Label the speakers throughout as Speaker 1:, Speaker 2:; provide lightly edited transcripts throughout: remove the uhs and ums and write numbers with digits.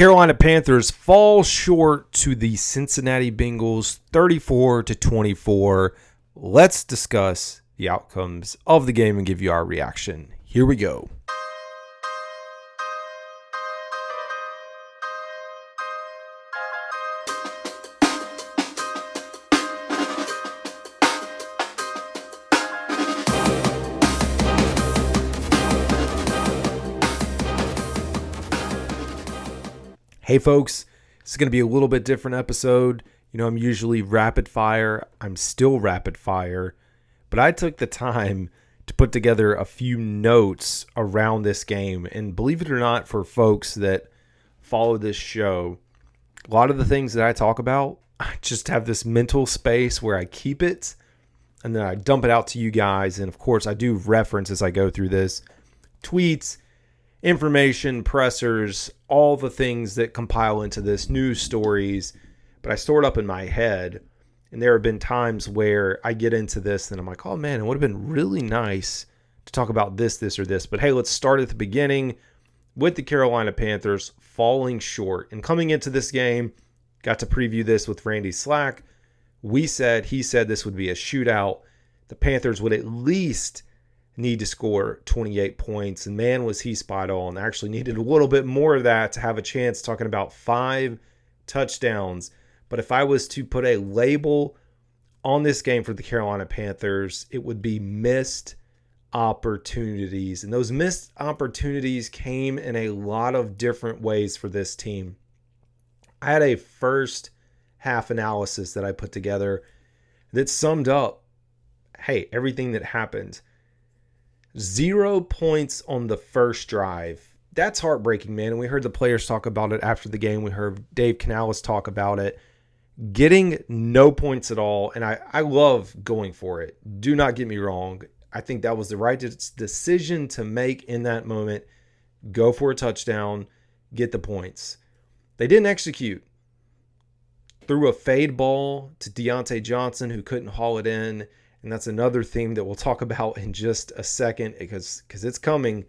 Speaker 1: Carolina Panthers fall short to the Cincinnati Bengals 34-24. Let's discuss the outcomes of the game and give you our reaction. Here we go. Hey folks, this is going to be a little bit different episode. You know, I'm usually rapid fire. I'm still rapid fire, but I took the time to put together a few notes around this game. And believe it or not, for folks that follow this show, a lot of the things that I talk about, I just have this mental space where I keep it and then I dump it out to you guys. And of course, I do reference as I go through this tweets, information, pressers, all the things that compile into this, news stories, but I store it up in my head. And there have been times where I get into this and I'm like, oh man, it would have been really nice to talk about this, or this. But hey, let's start at the beginning with the Carolina Panthers falling short. And coming into this game, got to preview this with Randy Slack. He said this would be a shootout. The Panthers would at least need to score 28 points. And man, was he spot on. Actually needed a little bit more of that to have a chance, talking about 5 touchdowns. But if I was to put a label on this game for the Carolina Panthers, it would be missed opportunities. And those missed opportunities came in a lot of different ways for this team. I had a first half analysis that I put together that summed up, hey, everything that happened. 0 points on the first drive. That's heartbreaking, man. And we heard the players talk about it after the game. We heard Dave Canales talk about it. Getting no points at all. And I love going for it. Do not get me wrong. I think that was the right decision to make in that moment. Go for a touchdown. Get the points. They didn't execute. Threw a fade ball to Deontay Johnson, who couldn't haul it in. And that's another theme that we'll talk about in just a second because it's coming.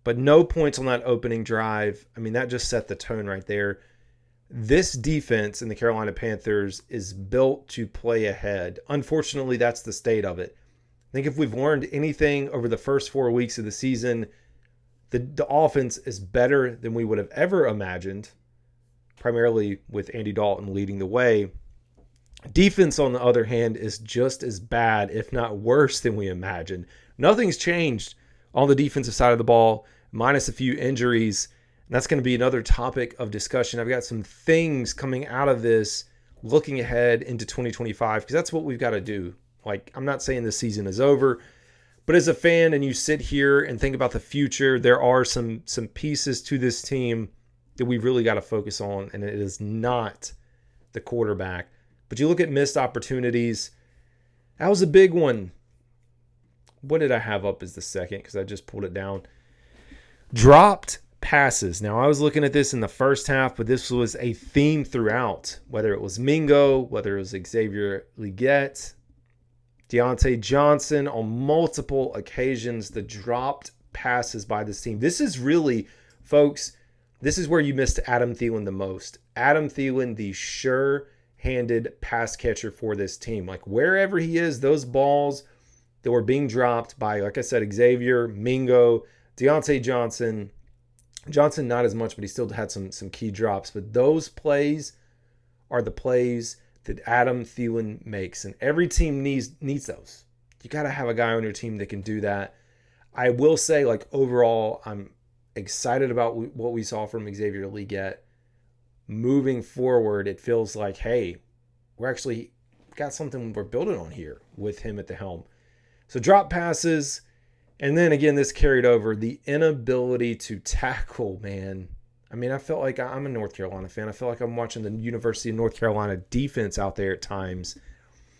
Speaker 1: But no points on that opening drive. I mean, that just set the tone right there. This defense in the Carolina Panthers is built to play ahead. Unfortunately, that's the state of it. I think if we've learned anything over the first 4 weeks of the season, the offense is better than we would have ever imagined, primarily with Andy Dalton leading the way. Defense, on the other hand, is just as bad, if not worse, than we imagined. Nothing's changed on the defensive side of the ball, minus a few injuries. And that's going to be another topic of discussion. I've got some things coming out of this, looking ahead into 2025, because that's what we've got to do. Like, I'm not saying the season is over, but as a fan and you sit here and think about the future, there are some pieces to this team that we've really got to focus on, and it is not the quarterback. But you look at missed opportunities. That was a big one. What did I have up as the second? Because I just pulled it down. Dropped passes. Now, I was looking at this in the first half, but this was a theme throughout. Whether it was Mingo, whether it was Xavier, Legette, Deontay Johnson, on multiple occasions, the dropped passes by this team. This is really, folks, this is where you missed Adam Thielen the most. Adam Thielen, the sure-handed pass catcher for this team. Like, wherever he is, those balls that were being dropped by, like I said, Xavier, Mingo, Deontay Johnson. Johnson not as much, but he still had some key drops. But those plays are the plays that Adam Thielen makes. And every team needs those. You got to have a guy on your team that can do that. I will say, like, overall, I'm excited about what we saw from Xavier Legette. Moving forward, it feels like, hey, we're actually got something we're building on here with him at the helm. So drop passes, and then again, this carried over. The inability to tackle, man. I mean, I felt like I'm a North Carolina fan. I feel like I'm watching the University of North Carolina defense out there at times.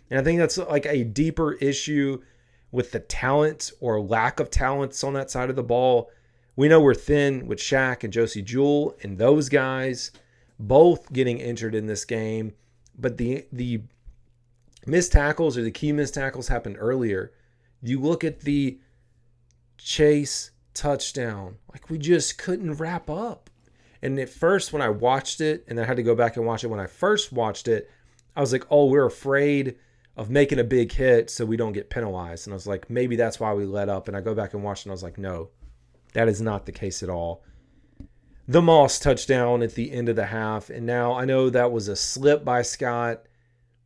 Speaker 1: And I think that's like a deeper issue with the talent or lack of talents on that side of the ball. We know we're thin with Shaq and Josie Jewell and those guys both getting injured in this game. But the missed tackles or the key missed tackles happened earlier. You look at the Chase touchdown. Like, we just couldn't wrap up. And at first, when I watched it, and I had to go back and watch it, when I first watched it, I was like, oh, we're afraid of making a big hit so we don't get penalized. And I was like, maybe that's why we let up. And I go back and watch it, and I was like, no, that is not the case at all. The Moss touchdown at the end of the half. And now I know that was a slip by Scott,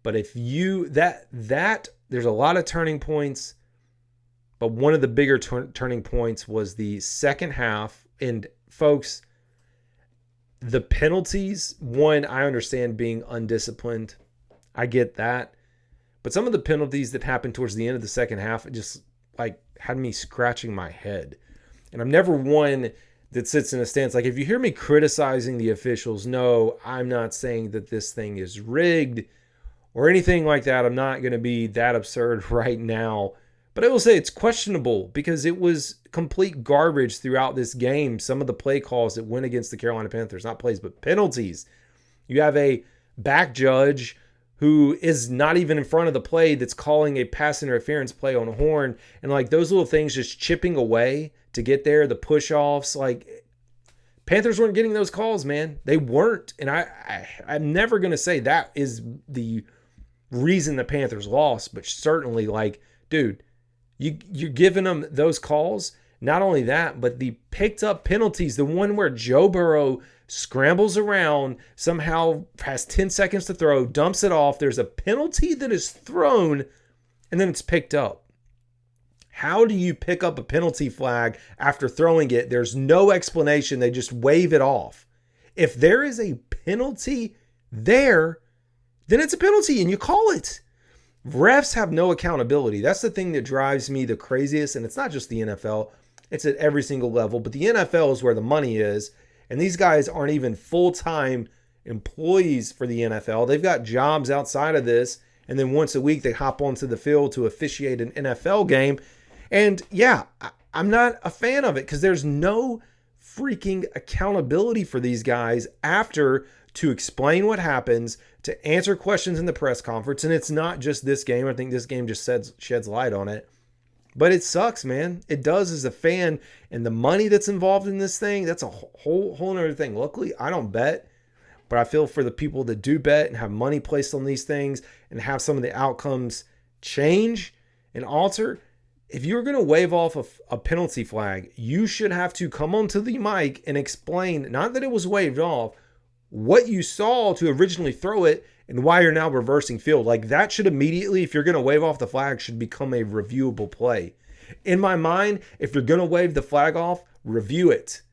Speaker 1: but if you, there's a lot of turning points, but one of the bigger turning points was the second half. And folks, the penalties, one, I understand being undisciplined. I get that. But some of the penalties that happened towards the end of the second half, it just like had me scratching my head. And I'm never one that sits in a stance. Like, if you hear me criticizing the officials, no, I'm not saying that this thing is rigged or anything like that. I'm not going to be that absurd right now. But I will say it's questionable because it was complete garbage throughout this game. Some of the play calls that went against the Carolina Panthers, not plays, but penalties. You have a back judge who is not even in front of the play that's calling a pass interference play on a horn. And like those little things just chipping away to get there, the push-offs. Like, Panthers weren't getting those calls, man. They weren't. And I'm never going to say that is the reason the Panthers lost, but certainly, like, dude, you're giving them those calls. Not only that, but the picked up penalties, the one where Joe Burrow scrambles around, somehow has 10 seconds to throw, dumps it off. There's a penalty that is thrown, and then it's picked up. How do you pick up a penalty flag after throwing it? There's no explanation. They just wave it off. If there is a penalty there, then it's a penalty and you call it. Refs have no accountability. That's the thing that drives me the craziest. And it's not just the NFL. It's at every single level. But the NFL is where the money is. And these guys aren't even full-time employees for the NFL. They've got jobs outside of this. And then once a week, they hop onto the field to officiate an NFL game. And yeah, I'm not a fan of it because there's no freaking accountability for these guys after to explain what happens, to answer questions in the press conference. And it's not just this game. I think this game just sheds light on it. But it sucks, man. It does as a fan. And the money that's involved in this thing, that's a whole other thing. Luckily, I don't bet. But I feel for the people that do bet and have money placed on these things and have some of the outcomes change and alter. If you're going to wave off a penalty flag, you should have to come onto the mic and explain, not that it was waved off, what you saw to originally throw it and why you're now reversing field. Like, that should immediately, if you're going to wave off the flag, should become a reviewable play. In my mind, if you're going to wave the flag off, review it.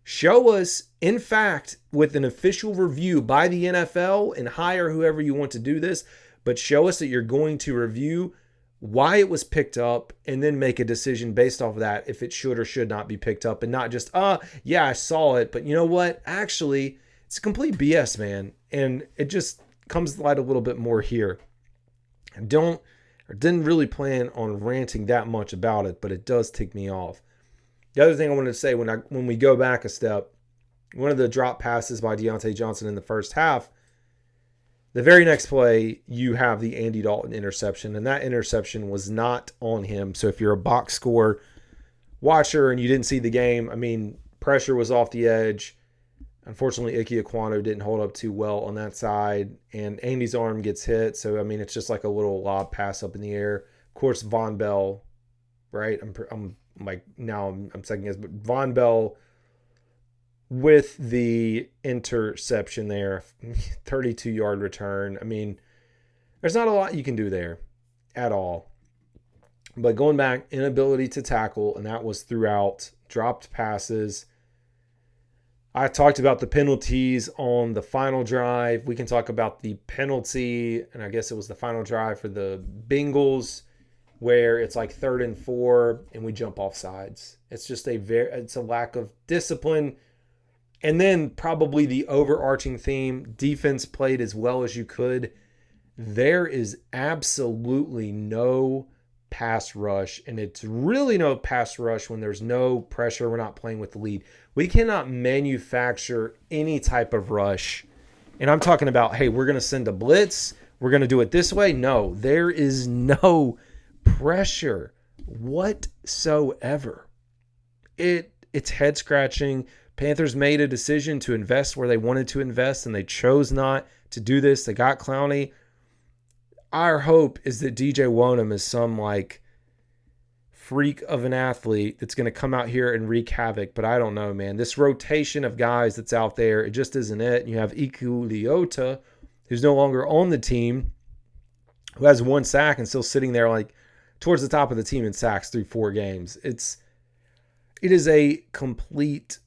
Speaker 1: Show us, in fact, with an official review by the NFL, and hire whoever you want to do this, but show us that you're going to review why it was picked up and then make a decision based off of that if it should or should not be picked up, and not just, yeah, I saw it, but you know what? Actually, it's complete BS, man. And it just comes to light a little bit more here. I didn't really plan on ranting that much about it, but it does tick me off. The other thing I wanted to say, when we go back a step, one of the drop passes by Deontay Johnson in the first half, the very next play, you have the Andy Dalton interception, and that interception was not on him. So if you're a box score watcher and you didn't see the game, I mean, pressure was off the edge. Unfortunately, Ike Ekwonu didn't hold up too well on that side, and Andy's arm gets hit. So, I mean, it's just like a little lob pass up in the air. Of course, Von Bell, right? I'm second guess, but Von Bell with the interception there, 32-yard return. I mean, there's not a lot you can do there at all. But going back, inability to tackle, and that was throughout. Dropped passes. I talked about the penalties on the final drive. We can talk about the penalty, and I guess it was the final drive for the Bengals, where it's like 3rd and 4, and we jump off sides. It's just it's a lack of discipline. And then probably the overarching theme, defense played as well as you could. There is absolutely no pass rush, and it's really no pass rush when there's no pressure. We're not playing with the lead. We cannot manufacture any type of rush. And I'm talking about, hey, we're going to send a blitz. We're going to do it this way. No, there is no pressure whatsoever. It's head scratching. Panthers made a decision to invest where they wanted to invest, and they chose not to do this. They got Clowney. Our hope is that DJ Wonham is some like freak of an athlete that's going to come out here and wreak havoc, but I don't know, man. This rotation of guys that's out there, it just isn't it. And you have Iku Leota, who's no longer on the team, who has 1 sack and still sitting there like towards the top of the team in sacks through 4 games. It is a complete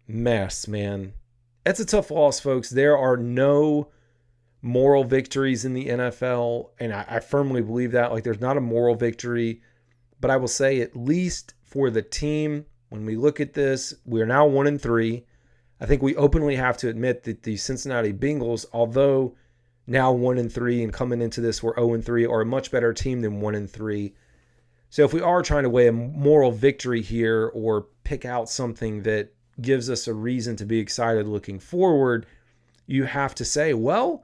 Speaker 1: mess, man. That's a tough loss, folks. There are no moral victories in the NFL, and I firmly believe that. Like, there's not a moral victory, but I will say, at least for the team, when we look at this, we are now 1-3. I think we openly have to admit that the Cincinnati Bengals, although now 1-3 and coming into this we're 0-3, are a much better team than 1-3. So if we are trying to weigh a moral victory here or pick out something that gives us a reason to be excited looking forward, you have to say, well,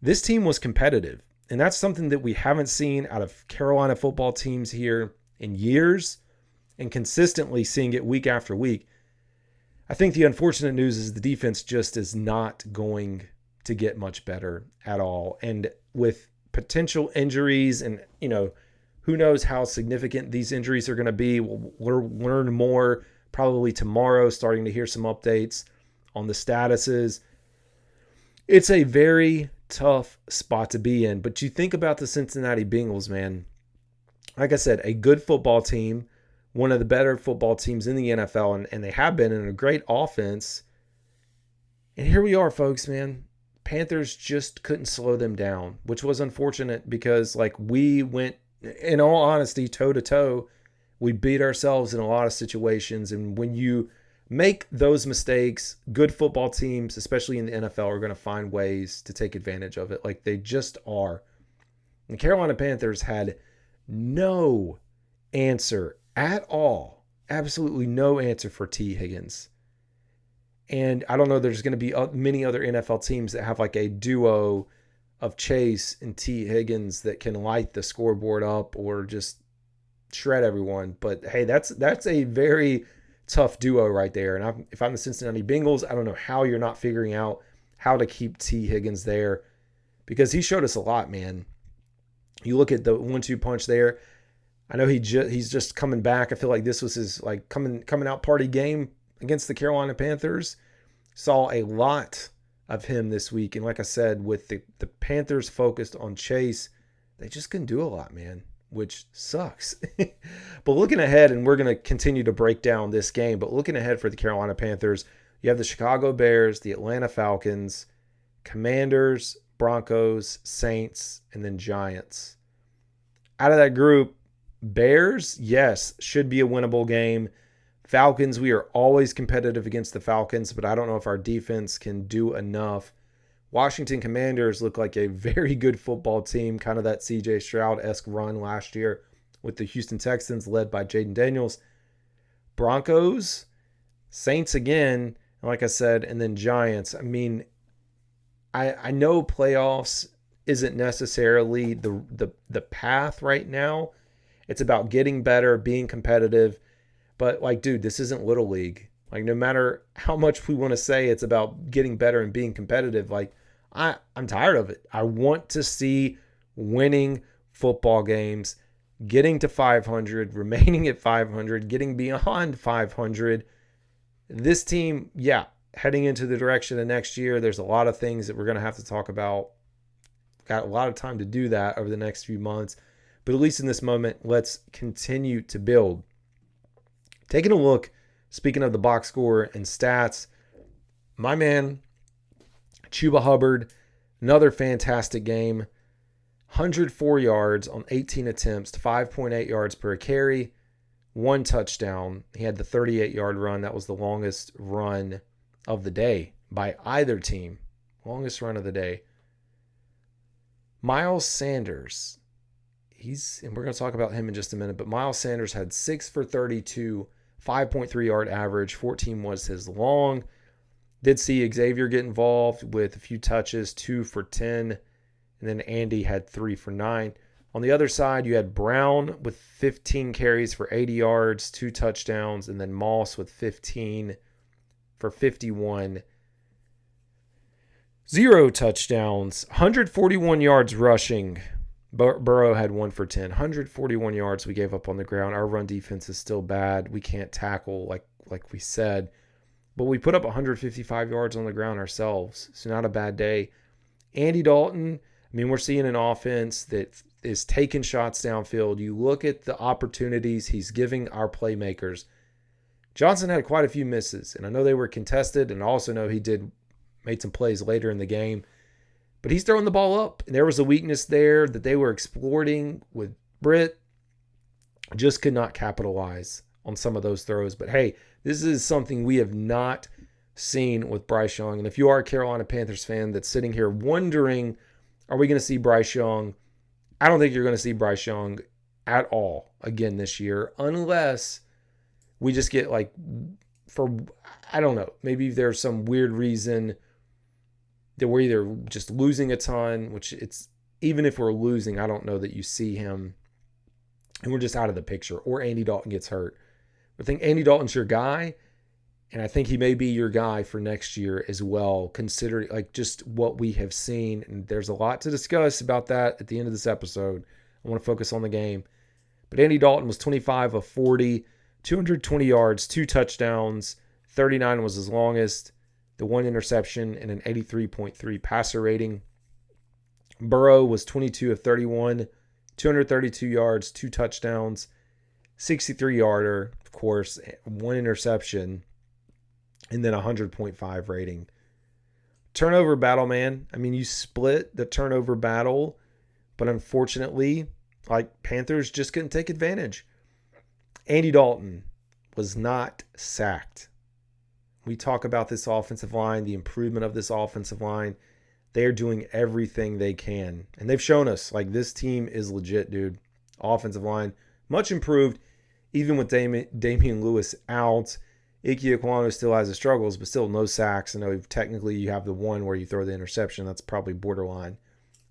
Speaker 1: this team was competitive. And that's something that we haven't seen out of Carolina football teams here in years, and consistently seeing it week after week. I think the unfortunate news is the defense just is not going to get much better at all. And with potential injuries and, who knows how significant these injuries are going to be. We'll learn more probably tomorrow, starting to hear some updates on the statuses. It's a very tough spot to be in. But you think about the Cincinnati Bengals, man. Like I said, a good football team, one of the better football teams in the NFL, and they have been in a great offense. And here we are, folks, man. Panthers just couldn't slow them down, which was unfortunate because, we went, in all honesty, toe-to-toe. We beat ourselves in a lot of situations. And when you make those mistakes, good football teams, especially in the NFL, are going to find ways to take advantage of it. Like they just are. And Carolina Panthers had no answer at all. Absolutely no answer for T. Higgins. And I don't know, there's going to be many other NFL teams that have like a duo of Chase and T. Higgins that can light the scoreboard up or just shred everyone. But hey, that's a very tough duo right there. And if I'm the Cincinnati Bengals, I don't know how you're not figuring out how to keep T. Higgins there, because he showed us a lot, man. You look at the 1-2 punch there. I know he's just coming back. I feel like this was his coming out party game against the Carolina Panthers. Saw a lot of him this week. And like I said, with the Panthers focused on Chase, they just couldn't do a lot, man, which sucks. But looking ahead, and we're going to continue to break down this game, but looking ahead for the Carolina Panthers, you have the Chicago Bears, the Atlanta Falcons, Commanders, Broncos, Saints, and then Giants. Out of that group, Bears, yes, should be a winnable game. Falcons, we are always competitive against the Falcons, but I don't know if our defense can do enough. Washington Commanders look like a very good football team, kind of that C.J. Stroud-esque run last year with the Houston Texans led by Jaden Daniels. Broncos, Saints again, and like I said, and then Giants. I mean, I know playoffs isn't necessarily the path right now. It's about getting better, being competitive. But, dude, this isn't Little League. No matter how much we want to say it's about getting better and being competitive, I'm tired of it. I want to see winning football games, getting to 500, remaining at 500, getting beyond 500. This team, heading into the direction of next year, there's a lot of things that we're going to have to talk about. Got a lot of time to do that over the next few months. But at least in this moment, let's continue to build. Taking a look, speaking of the box score and stats, my man, Chuba Hubbard, another fantastic game. 104 yards on 18 attempts, 5.8 yards per carry, 1 touchdown. He had the 38-yard run. That was the longest run of the day by either team. Longest run of the day. Miles Sanders, and we're going to talk about him in just a minute, but Miles Sanders had 6 for 32, 5.3 yard average, 14 was his long. Did see Xavier get involved with a few touches, 2 for 10, and then Andy had 3 for 9. On the other side, you had Brown with 15 carries for 80 yards, 2 touchdowns, and then Moss with 15 for 51. 0 touchdowns, 141 yards rushing. Burrow had 1 for 10. 141 yards we gave up on the ground. Our run defense is still bad. We can't tackle like we said. But we put up 155 yards on the ground ourselves. So not a bad day. Andy Dalton, I mean, we're seeing an offense that is taking shots downfield. You look at the opportunities he's giving our playmakers. Johnson had quite a few misses, and I know they were contested, and I also know he made some plays later in the game. But he's throwing the ball up, and there was a weakness there that they were exploiting with Britt. Just could not capitalize on some of those throws. But hey, this is something we have not seen with Bryce Young. And if you are a Carolina Panthers fan that's sitting here wondering, are we going to see Bryce Young? I don't think you're going to see Bryce Young at all again this year, unless we just get I don't know, maybe there's some weird reason that we're either just losing a ton, which it's, even if we're losing, I don't know that you see him and we're just out of the picture, or Andy Dalton gets hurt. I think Andy Dalton's your guy, and I think he may be your guy for next year as well, considering just what we have seen. And there's a lot to discuss about that at the end of this episode. I want to focus on the game. But Andy Dalton was 25 of 40, 220 yards, 2 touchdowns, 39 was his longest, the 1 interception, and an 83.3 passer rating. Burrow was 22 of 31, 232 yards, 2 touchdowns, 63-yarder, of course, 1 interception, and then 100.5 rating. Turnover battle, man. I mean, you split the turnover battle, but unfortunately, Panthers just couldn't take advantage. Andy Dalton was not sacked. We talk about this offensive line, the improvement of this offensive line. They're doing everything they can. And they've shown us, this team is legit, dude. Offensive line, much improved, even with Damian Lewis out. Ike Ekwonu still has his struggles, but still no sacks. I know technically you have the one where you throw the interception. That's probably borderline.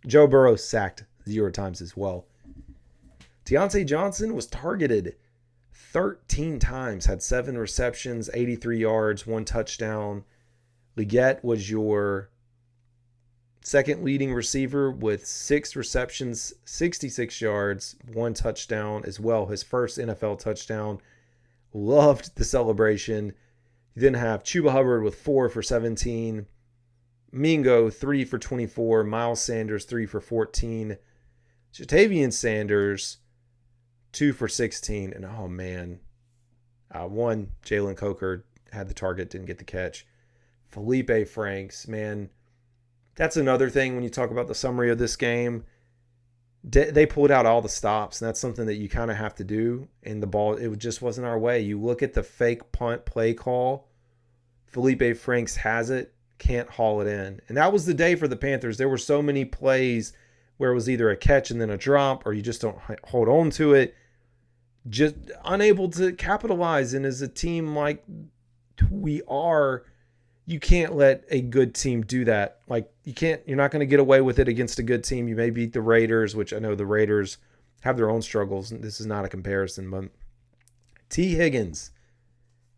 Speaker 1: Joe Burrow sacked 0 times as well. Deontay Johnson was targeted 13 times, had 7 receptions, 83 yards, 1 touchdown. Legette was your second leading receiver with 6 receptions, 66 yards, 1 touchdown as well. His first NFL touchdown. Loved the celebration. You then have Chuba Hubbard with 4 for 17. Mingo, 3 for 24. Miles Sanders, 3 for 14. Jatavian Sanders, 2 for 16. And oh man, 1, Jalen Coker had the target, didn't get the catch. Felipe Franks, man, that's another thing when you talk about the summary of this game. They pulled out all the stops, and that's something that you kind of have to do. And the ball, it just wasn't our way. You look at the fake punt play call. Felipe Franks has it, can't haul it in. And that was the day for the Panthers. There were so many plays where it was either a catch and then a drop, or you just don't hold on to it. Just unable to capitalize. And as a team like we are, you can't let a good team do that. You're not going to get away with it against a good team. You may beat the Raiders, which I know the Raiders have their own struggles. This is not a comparison, but T. Higgins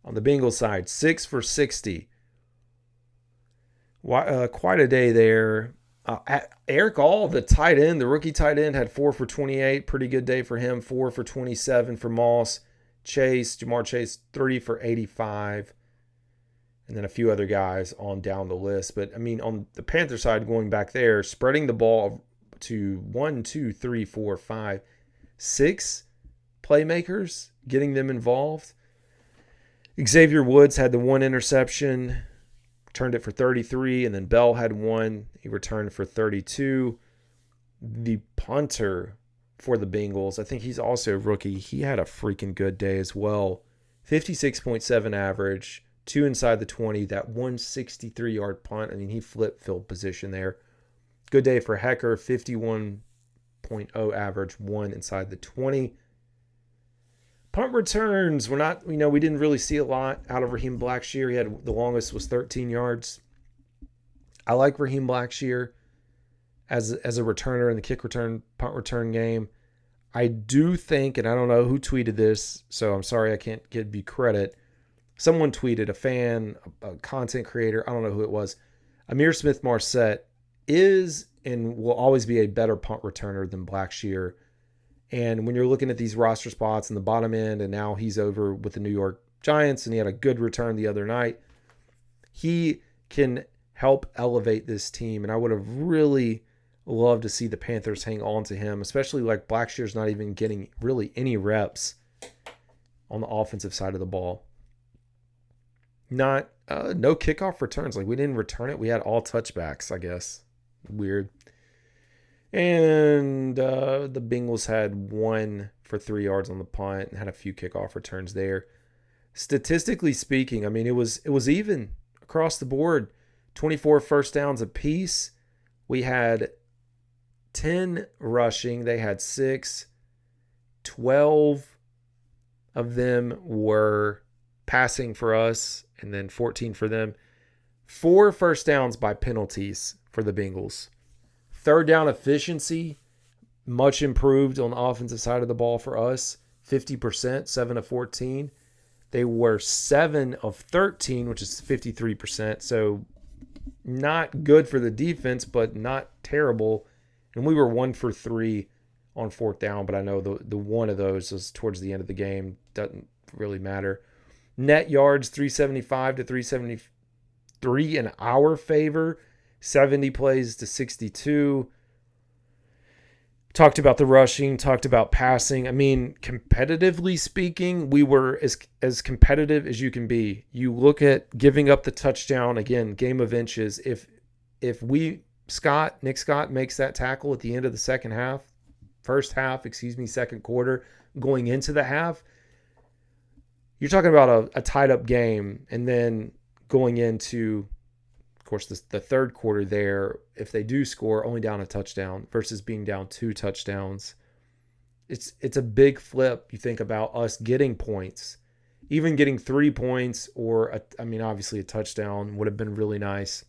Speaker 1: on the Bengals side, 6 for 60. Quite a day there. Eric All, the tight end, the rookie tight end, had 4 for 28. Pretty good day for him. 4 for 27 for Moss. Jamar Chase, 3 for 85. And then a few other guys on down the list. But, I mean, on the Panther side, going back there, spreading the ball to 1, 2, 3, 4, 5, 6 playmakers, getting them involved. Xavier Woods had the 1 interception, returned it for 33, and then Bell had 1. He returned for 32. The punter for the Bengals, I think he's also a rookie. He had a freaking good day as well. 56.7 average. 2 inside the 20, that 163-yard punt. I mean, he flipped field position there. Good day for Hecker, 51.0 average, 1 inside the 20. Punt returns, we didn't really see a lot out of Raheem Blackshear. He had the longest was 13 yards. I like Raheem Blackshear as a returner in the kick return, punt return game. I do think, and I don't know who tweeted this, so I'm sorry I can't give you credit. someone tweeted, a fan, a content creator, I don't know who it was, Amir Smith-Marset is and will always be a better punt returner than Blackshear. And when you're looking at these roster spots in the bottom end, and now he's over with the New York Giants, and he had a good return the other night, he can help elevate this team. And I would have really loved to see the Panthers hang on to him, especially like Blackshear's not even getting really any reps on the offensive side of the ball. No kickoff returns. Like, we didn't return it. We had all touchbacks, I guess. Weird. And the Bengals had 1 for 3 yards on the punt and had a few kickoff returns there. Statistically speaking, I mean, it was even across the board. 24 first downs apiece. We had 10 rushing. They had 6. 12 of them were passing for us, and then 14 for them. 4 first downs by penalties for the Bengals. Third down efficiency, much improved on the offensive side of the ball for us. 50%, 7 of 14. They were 7 of 13, which is 53%. So not good for the defense, but not terrible. And we were 1 for 3 on fourth down, but I know the one of those was towards the end of the game. Doesn't really matter. Net yards, 375 to 373 in our favor. 70 plays to 62. Talked about the rushing, talked about passing. I mean, competitively speaking, we were as competitive as you can be. You look at giving up the touchdown, again, game of inches. If Nick Scott makes that tackle at the end of the second quarter, going into the half, you're talking about a tied up game. And then going into, of course, the third quarter there, if they do score, only down a touchdown versus being down 2 touchdowns. It's a big flip. You think about us getting points, even getting 3 points, or obviously a touchdown would have been really nice.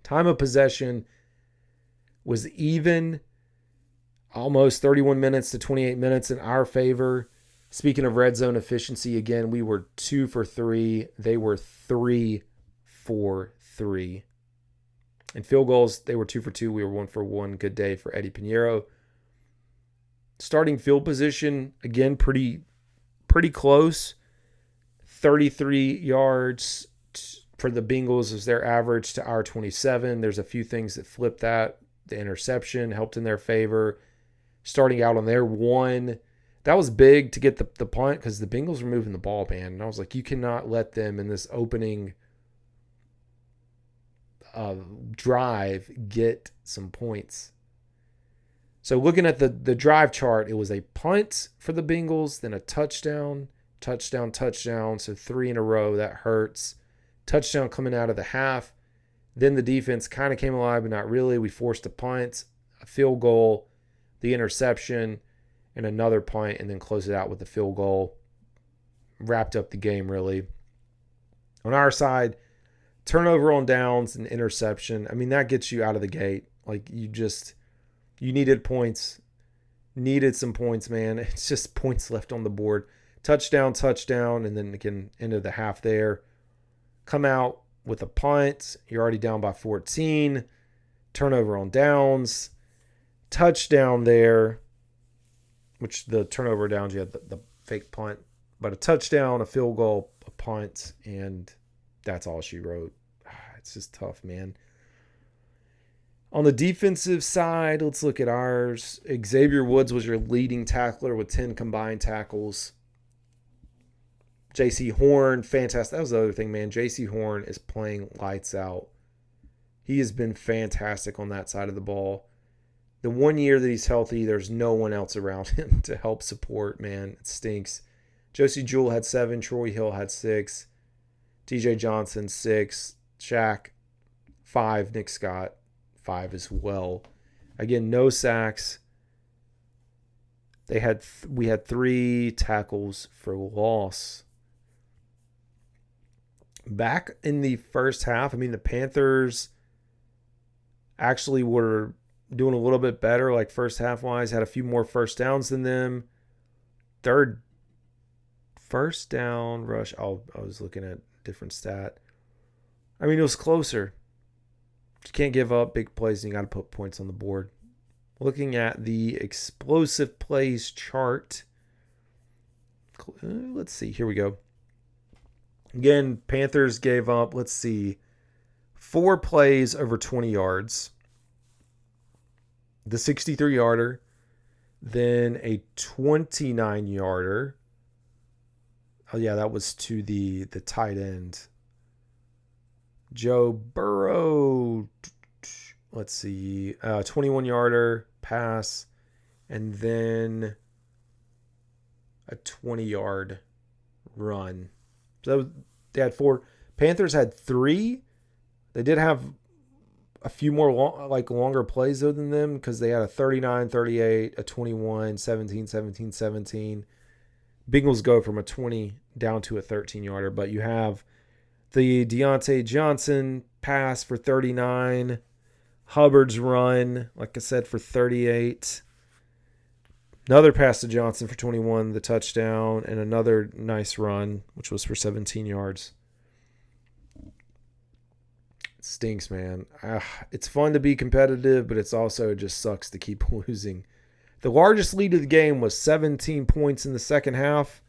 Speaker 1: Time of possession was even, almost 31 minutes to 28 minutes in our favor. Speaking of red zone efficiency, again, we were 2 for 3. They were 3 for 3. And field goals, they were 2 for 2. We were 1 for 1. Good day for Eddie Pinheiro. Starting field position, again, pretty close. 33 yards for the Bengals is their average to our 27. There's a few things that flipped that. The interception helped in their favor. Starting out on their 1. That was big to get the punt because the Bengals were moving the ball, man. And I was like, you cannot let them in this opening drive get some points. So looking at the drive chart, it was a punt for the Bengals, then a touchdown. So 3 in a row. That hurts. Touchdown coming out of the half. Then the defense kind of came alive, but not really. We forced a punt, a field goal, the interception, and another punt, and then close it out with the field goal. Wrapped up the game, really. On our side, turnover on downs and interception. I mean, that gets you out of the gate. Like, you needed points. Needed some points, man. It's just points left on the board. Touchdown, and then again, end of the half there. Come out with a punt. You're already down by 14. Turnover on downs. Touchdown there, which the turnover downs, you had the fake punt. But a touchdown, a field goal, a punt, and that's all she wrote. It's just tough, man. On the defensive side, let's look at ours. Xavier Woods was your leading tackler with 10 combined tackles. J.C. Horn, fantastic. That was the other thing, man. J.C. Horn is playing lights out. He has been fantastic on that side of the ball. The 1 year that he's healthy, there's no one else around him to help support, man. It stinks. Josie Jewell had 7. Troy Hill had 6. TJ Johnson, 6. Shaq, 5. Nick Scott, 5 as well. Again, no sacks. We had 3 tackles for loss. Back in the first half, the Panthers actually were doing a little bit better, like first half wise, had a few more first downs than them. first down rush. I was looking at a different stat. I mean, it was closer. You can't give up big plays, and you got to put points on the board. Looking at the explosive plays chart. Let's see. Here we go. Again, Panthers gave up, 4 plays over 20 yards. The 63-yarder, then a 29-yarder. Oh, yeah, that was to the tight end. Joe Burrow, 21-yarder pass, and then a 20-yard run. So they had 4. Panthers had 3. They did have a few more longer plays though than them because they had a 39, 38, a 21, 17, 17, 17. Bengals go from a 20 down to a 13-yarder, but you have the Deontay Johnson pass for 39, Hubbard's run, like I said, for 38. Another pass to Johnson for 21, the touchdown, and another nice run, which was for 17 yards. It stinks, man. It's fun to be competitive, but it's also just sucks to keep losing. The largest lead of the game was 17 points in the second half.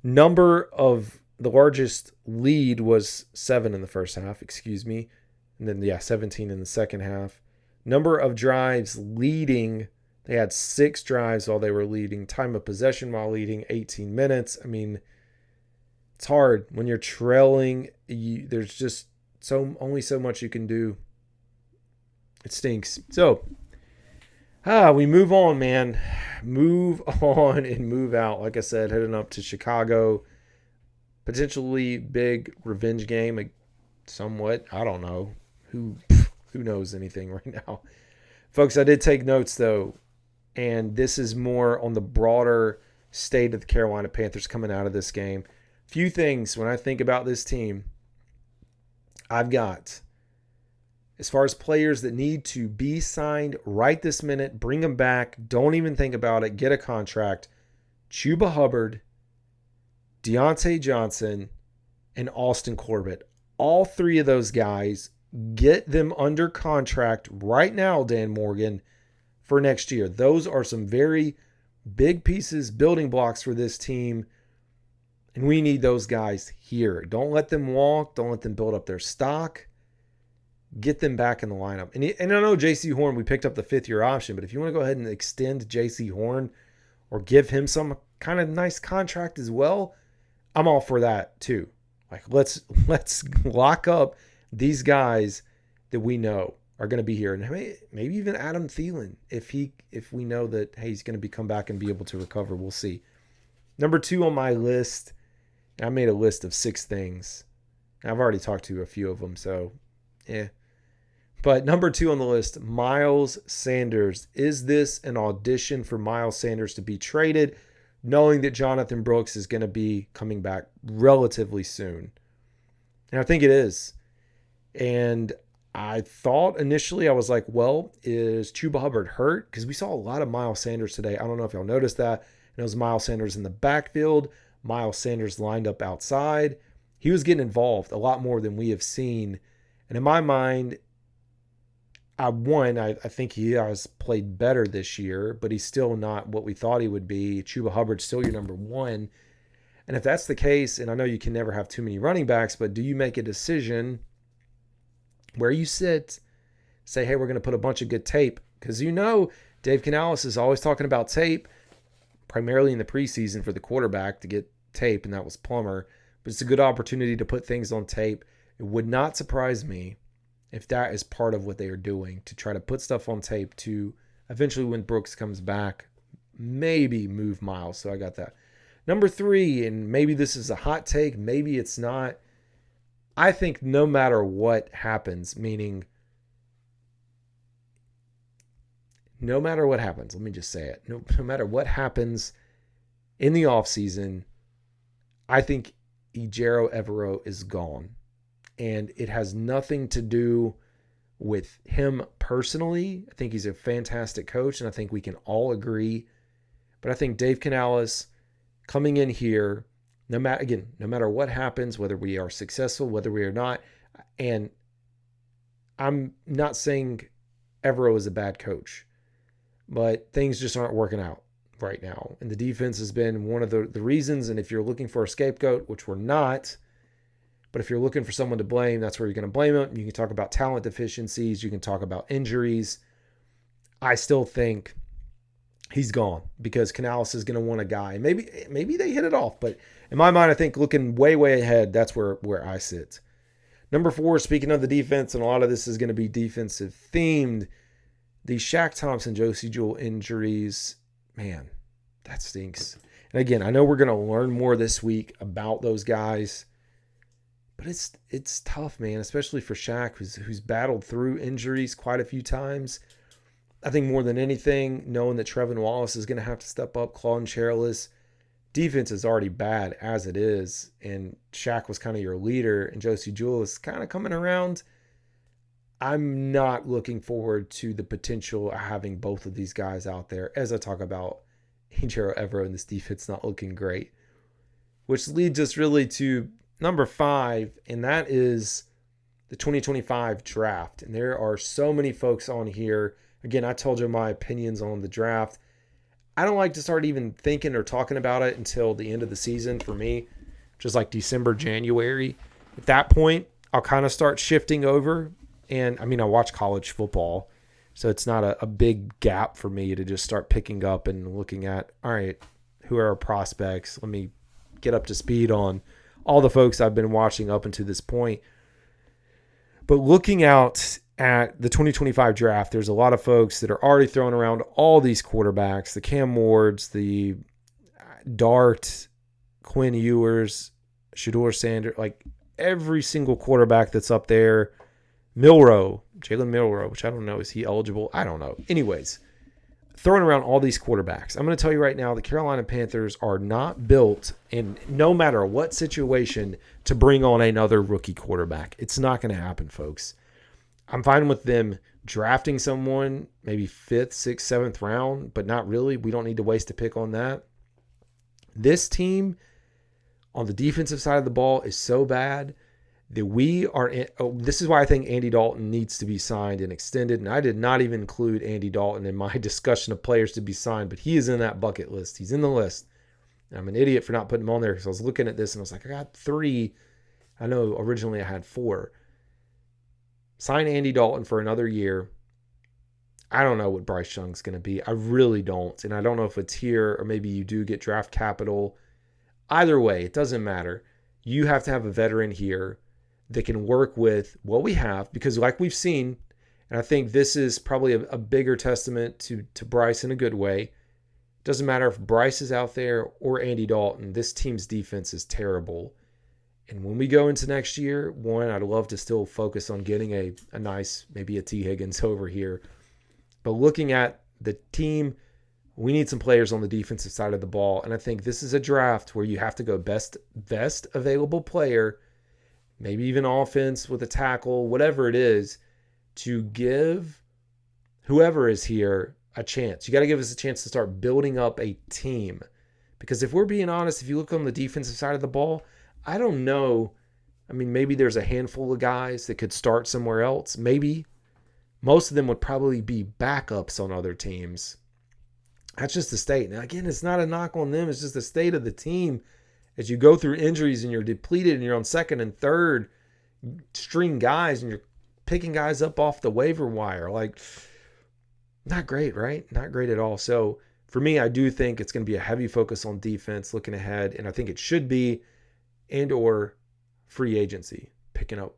Speaker 1: The largest lead was 7 in the first half, And then, 17 in the second half. Number of drives leading, they had 6 drives while they were leading. Time of possession while leading, 18 minutes. I mean, it's hard. When you're trailing, there's just only so much you can do. It stinks. So, we move on, man. Move on and move out. Like I said, heading up to Chicago. Potentially big revenge game. Somewhat. I don't know. Who knows anything right now? Folks, I did take notes, though. And this is more on the broader state of the Carolina Panthers coming out of this game. Few things when I think about this team. I've got, as far as players that need to be signed right this minute, bring them back. Don't even think about it. Get a contract. Chuba Hubbard, Deontay Johnson, and Austin Corbett. All 3 of those guys, get them under contract right now, Dan Morgan, for next year. Those are some very big pieces, building blocks for this team. And we need those guys here. Don't let them walk. Don't let them build up their stock. Get them back in the lineup. And I know J.C. Horn, we picked up the 5th-year option, but if you want to go ahead and extend J.C. Horn or give him some kind of nice contract as well, I'm all for that too. Like, let's lock up these guys that we know are going to be here. And maybe even Adam Thielen, if we know that, hey, he's going to come back and be able to recover. We'll see. Number 2 on my list, I made a list of 6 things. I've already talked to a few of them, so yeah. But number 2 on the list, Miles Sanders. Is this an audition for Miles Sanders to be traded, knowing that Jonathan Brooks is going to be coming back relatively soon? And I think it is. And I thought initially, I was like, well, is Chuba Hubbard hurt? Because we saw a lot of Miles Sanders today. I don't know if y'all noticed that. And it was Miles Sanders in the backfield. Miles Sanders lined up outside. He was getting involved a lot more than we have seen. And in my mind, I think he has played better this year, but he's still not what we thought he would be. Chuba Hubbard's still your number 1. And if that's the case, and I know you can never have too many running backs, but do you make a decision where you say, hey, we're going to put a bunch of good tape? Because Dave Canales is always talking about tape, primarily in the preseason for the quarterback to get tape, and that was Plummer. But it's a good opportunity to put things on tape. It would not surprise me if that is part of what they are doing, to try to put stuff on tape to eventually, when Brooks comes back, maybe move Miles. So I got that. Number 3, and maybe this is a hot take, maybe it's not. I think no matter what happens, meaning no matter what happens, let me just say it. No matter what happens in the offseason, I think Ejiro Evero is gone. And it has nothing to do with him personally. I think he's a fantastic coach, and I think we can all agree. But I think Dave Canales coming in here, no matter what happens, whether we are successful, whether we are not, and I'm not saying Evero is a bad coach, but things just aren't working out right now. And the defense has been one of the reasons. And if you're looking for a scapegoat, which we're not, but if you're looking for someone to blame, that's where you're going to blame them. You can talk about talent deficiencies. You can talk about injuries. I still think he's gone because Canales is going to want a guy. Maybe they hit it off, but in my mind, I think looking way, way ahead, that's where I sit. Number 4, speaking of the defense, and a lot of this is going to be defensive themed, the Shaq Thompson, Josie Jewell injuries, man, that stinks. And again, I know we're going to learn more this week about those guys, but it's tough, man, especially for Shaq, who's battled through injuries quite a few times. I think more than anything, knowing that Trevin Wallace is going to have to step up, Claude Charles, defense is already bad as it is, and Shaq was kind of your leader, and Josie Jewell is kind of coming around. I'm not looking forward to the potential of having both of these guys out there as I talk about Ejiro Evero and this defense not looking great, which leads us really to number 5, and that is the 2025 draft. And there are so many folks on here. Again, I told you my opinions on the draft. I don't like to start even thinking or talking about it until the end of the season for me, which is like December, January. At that point, I'll kind of start shifting over. And I mean, I watch college football, so it's not a big gap for me to just start picking up and looking at, all right, who are our prospects? Let me get up to speed on all the folks I've been watching up until this point. But looking out at the 2025 draft, there's a lot of folks that are already throwing around all these quarterbacks, the Cam Wards, the Dart, Quinn Ewers, Shedeur Sanders, like every single quarterback that's up there. Jalen Milroe, which I don't know. Is he eligible? I don't know. Anyways, throwing around all these quarterbacks. I'm going to tell you right now, the Carolina Panthers are not built, in no matter what situation, to bring on another rookie quarterback. It's not going to happen, folks. I'm fine with them drafting someone, maybe 5th, 6th, 7th round, but not really. We don't need to waste a pick on that. This team on the defensive side of the ball is so bad that we are in, this is why I think Andy Dalton needs to be signed and extended. And I did not even include Andy Dalton in my discussion of players to be signed, but he is in that bucket list. He's in the list. And I'm an idiot for not putting him on there because I was looking at this and I was like, I got 3. I know originally I had 4. Sign Andy Dalton for another year. I don't know what Bryce Young's going to be. I really don't. And I don't know if it's here or maybe you do get draft capital. Either way, it doesn't matter. You have to have a veteran here that can work with what we have, because like we've seen, and I think this is probably a bigger testament to Bryce in a good way. Doesn't matter if Bryce is out there or Andy Dalton, this team's defense is terrible. And when we go into next year, I'd love to still focus on getting a nice, maybe a T. Higgins over here. But looking at the team, we need some players on the defensive side of the ball. And I think this is a draft where you have to go best available player, maybe even offense with a tackle, whatever it is, to give whoever is here a chance. You got to give us a chance to start building up a team. Because if we're being honest, if you look on the defensive side of the ball, I don't know. I mean, maybe there's a handful of guys that could start somewhere else. Maybe. Most of them would probably be backups on other teams. That's just the state. Now, again, it's not a knock on them. It's just the state of the team. As you go through injuries and you're depleted and you're on 2nd and 3rd string guys and you're picking guys up off the waiver wire. Like, not great, right? Not great at all. So, for me, I do think it's going to be a heavy focus on defense looking ahead. And I think it should be, and or free agency, picking up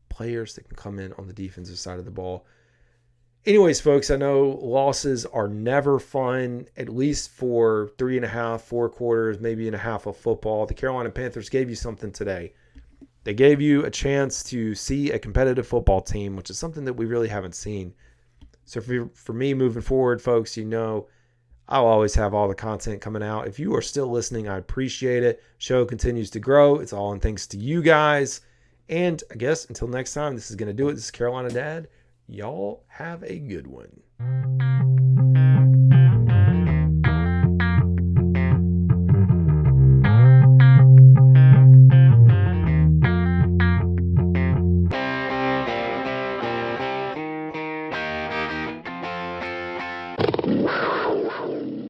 Speaker 1: players that can come in on the defensive side of the ball. Anyways, folks, I know losses are never fun, at least for 3.5, 4 quarters, maybe and a half of football. The Carolina Panthers gave you something today. They gave you a chance to see a competitive football team, which is something that we really haven't seen. So for me moving forward, folks, you know, I'll always have all the content coming out. If you are still listening, I appreciate it. Show continues to grow. It's all in thanks to you guys. And I guess until next time, this is going to do it. This is Carolina Dad. Y'all have a good one.